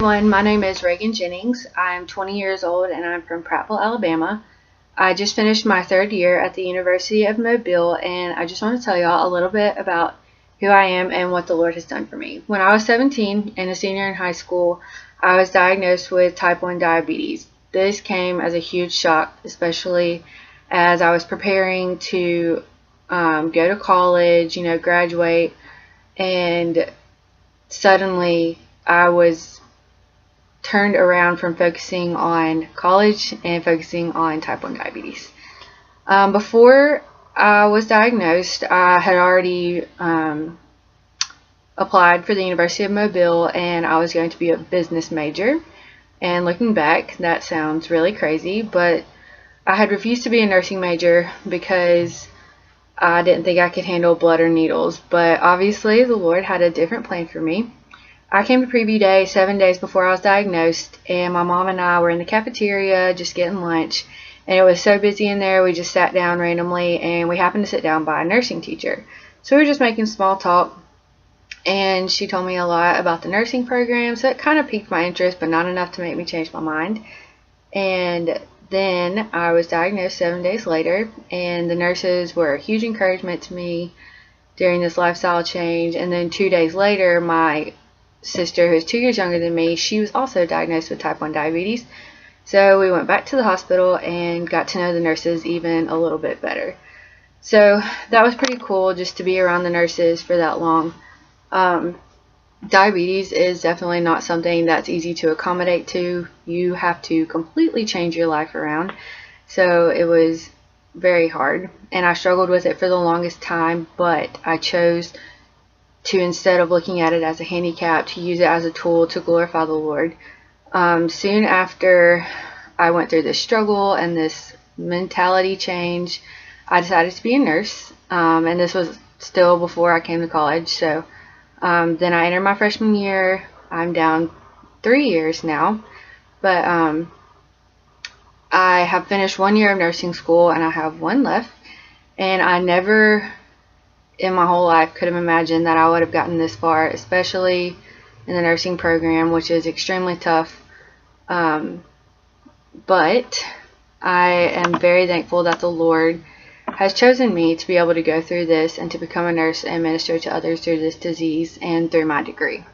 Everyone, my name is Regan Jennings. I'm 20 years old and I'm from Prattville, Alabama. I just finished my third year at the University of Mobile, and I just want to tell y'all a little bit about who I am and what the Lord has done for me. When I was 17 and a senior in high school, I was diagnosed with type 1 diabetes. This came as a huge shock, especially as I was preparing to go to college, graduate, and suddenly I was turned around from focusing on college and focusing on type 1 diabetes. Before I was diagnosed, I had already applied for the University of Mobile, and I was going to be a business major. And looking back, that sounds really crazy, but I had refused to be a nursing major because I didn't think I could handle blood or needles. But obviously the Lord had a different plan for me. I came to preview day 7 days before I was diagnosed, and my mom and I were in the cafeteria just getting lunch, and it was so busy in there we just sat down randomly, and we happened to sit down by a nursing teacher. So we were just making small talk, and she told me a lot about the nursing program, so it kind of piqued my interest, but not enough to make me change my mind. And then I was diagnosed 7 days later, and the nurses were a huge encouragement to me during this lifestyle change. And then 2 days later, my sister, who's 2 years younger than me, she was also diagnosed with type 1 diabetes. So we went back to the hospital and got to know the nurses even a little bit better. So that was pretty cool just to be around the nurses for that long. Diabetes is definitely not something that's easy to accommodate to. You have to completely change your life around. So it was very hard, and I struggled with it for the longest time, but I chose to, instead of looking at it as a handicap, to use it as a tool to glorify the Lord. Soon after I went through this struggle and this mentality change, I decided to be a nurse, and this was still before I came to college. So then I entered my freshman year. I'm down 3 years now, but I have finished 1 year of nursing school and I have one left, and I never in my whole life could have imagined that I would have gotten this far, especially in the nursing program, which is extremely tough. But I am very thankful that the Lord has chosen me to be able to go through this and to become a nurse and minister to others through this disease and through my degree.